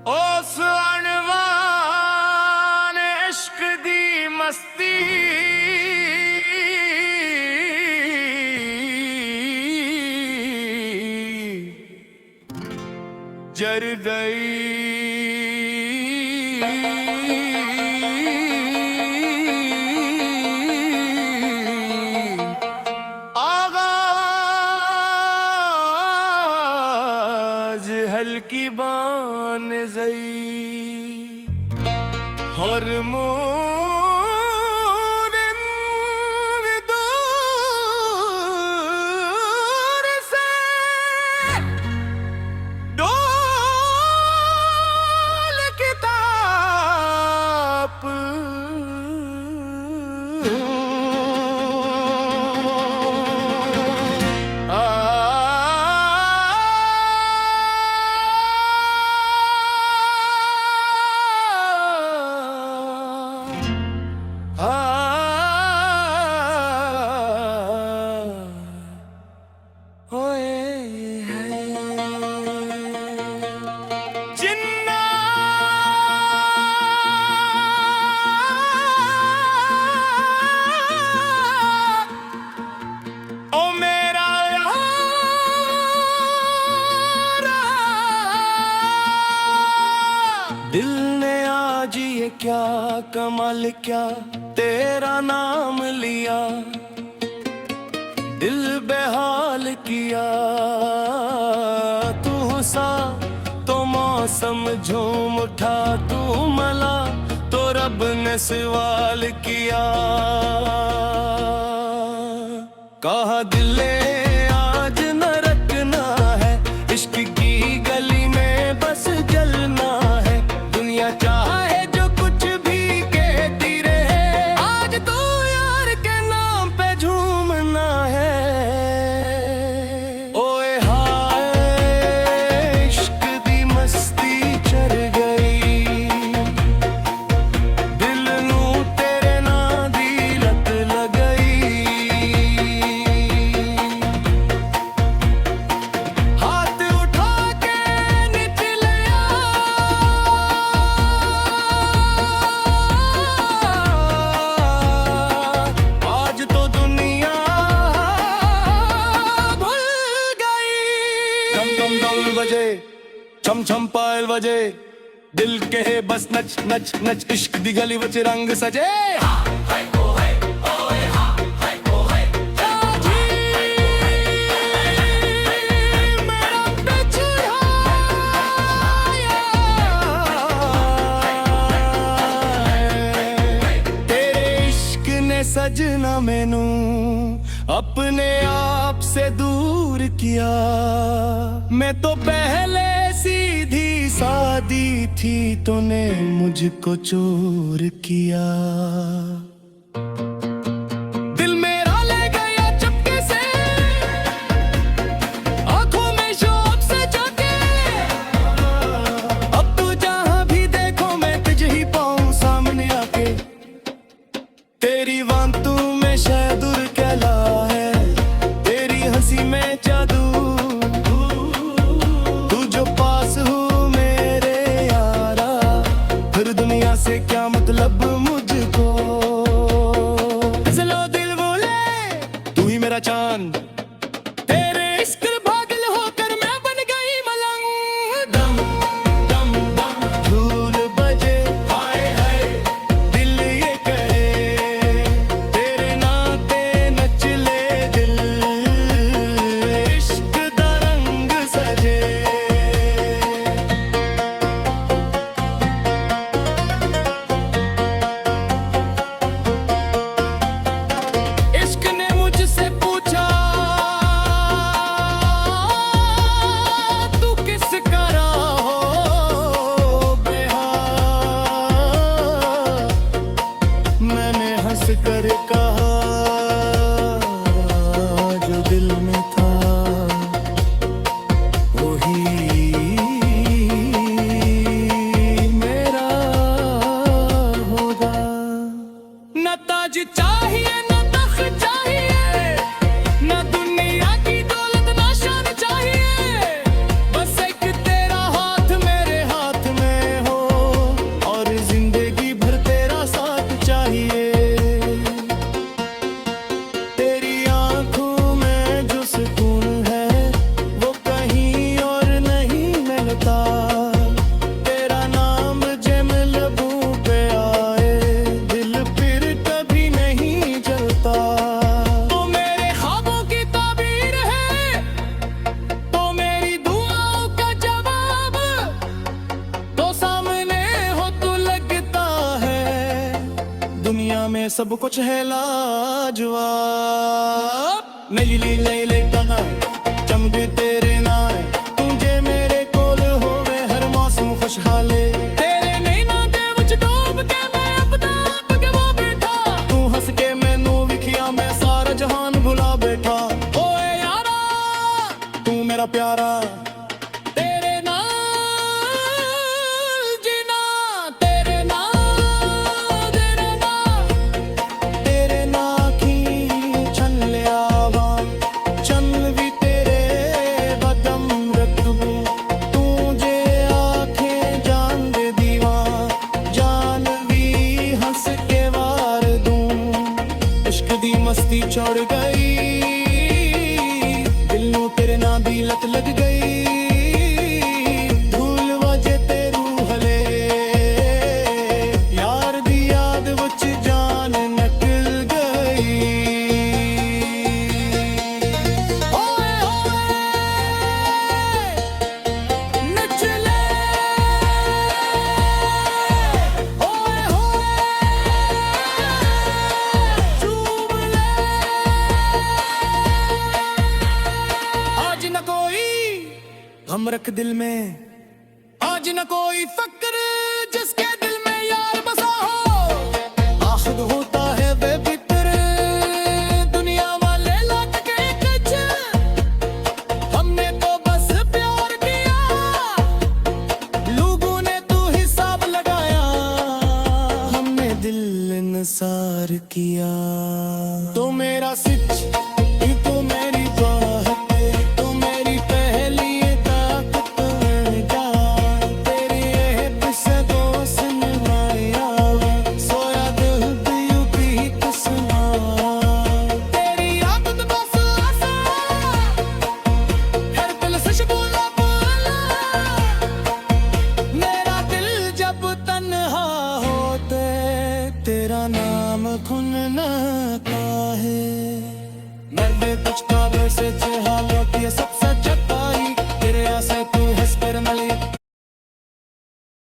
उस अनवान इश्क दी मस्ती जर गई। आगाज हल्की बान जई और दूर से डोल किताब दिल ने आज ये क्या कमाल क्या तेरा नाम लिया, दिल बेहाल किया। तू हंसा तो मौसम झूम उठा, तू मला तो रब ने सवाल किया। कहा दिले आज न रखना है, इश्क की गली में बस जलना है। दुनिया चाहे जो कुछ भी कहती रहे, आज तो यार के नाम पे झूमना है। ओए हाय इश्क दी मस्ती चढ़ गई, दिल नू तेरे ना दी लत लग गई। हाथ उठा के निचलिया आज तो दुनिया भूल गई। डम डम डम बजे छम छम पायल बजे, दिल कहे बस नच नच नच, इश्क दी गली विच रंग सजे। तेरे इश्क ने सजना मैनू अपने आप से दूर किया। मैं तो पहले सीधी सादी थी, तूने मुझको चोर किया। दिल मेरा ले गया चुपके से, आंखों में शौक से जाके। अब तू जहां भी देखो मैं तुझे ही पाऊं सामने आके। तेरी वांतू में शहदुर कहला है, तेरी हंसी में जादू। तू जो पास हो मेरे यारा, फिर दुनिया से क्या मतलब मुझको। सब कुछ है लाजवाब। नीली नीले तन्हां चमके तेरे नाल, तुझे मेरे कोल होवे हर मौसम खुशहाले। तेरे नैना दे विच डूब के मैं अपना आप गवा बैठा, तू हंस के मैनू विखिया मैं सारा जहान भुला बैठा। ओए यारा तू मेरा प्यारा, तेरे नाल जीना, तेरे नाल की छन लिया वा चन भी तेरे बदम रखबू। तू जे आंखें जान दे दीवा, जान भी हंस के वार दूं। इश्क दी मस्ती चढ़ गई, दिल नू तेरे नाम दी लत लग गई। धूल वजे ते रूह ले, यार दी याद विच जान निकल गई। ओए होए नच ले, ओए होए झूम ले। आज न कोई हम रख दिल में, आज न कोई फक्र जिसके दिल में यार बसा हो। आखिर होता है बेफिक्र दुनिया वाले लौट के कच, हमने तो बस प्यार किया, लोगों ने तो हिसाब लगाया। हमने दिल इंसार किया। तो मेरा सिच तो मेरी बात, तो मेरी पहली ताकत है जान। तेरी ये पिसे दोस्त निभाया, सोया दिल दियो भी किसना। तेरी आदत बस आसा, हर दिल से बोला बोला। मेरा दिल जब तन्हा होते, तेरा नाम खुनना का है। मैं कुछ काबे से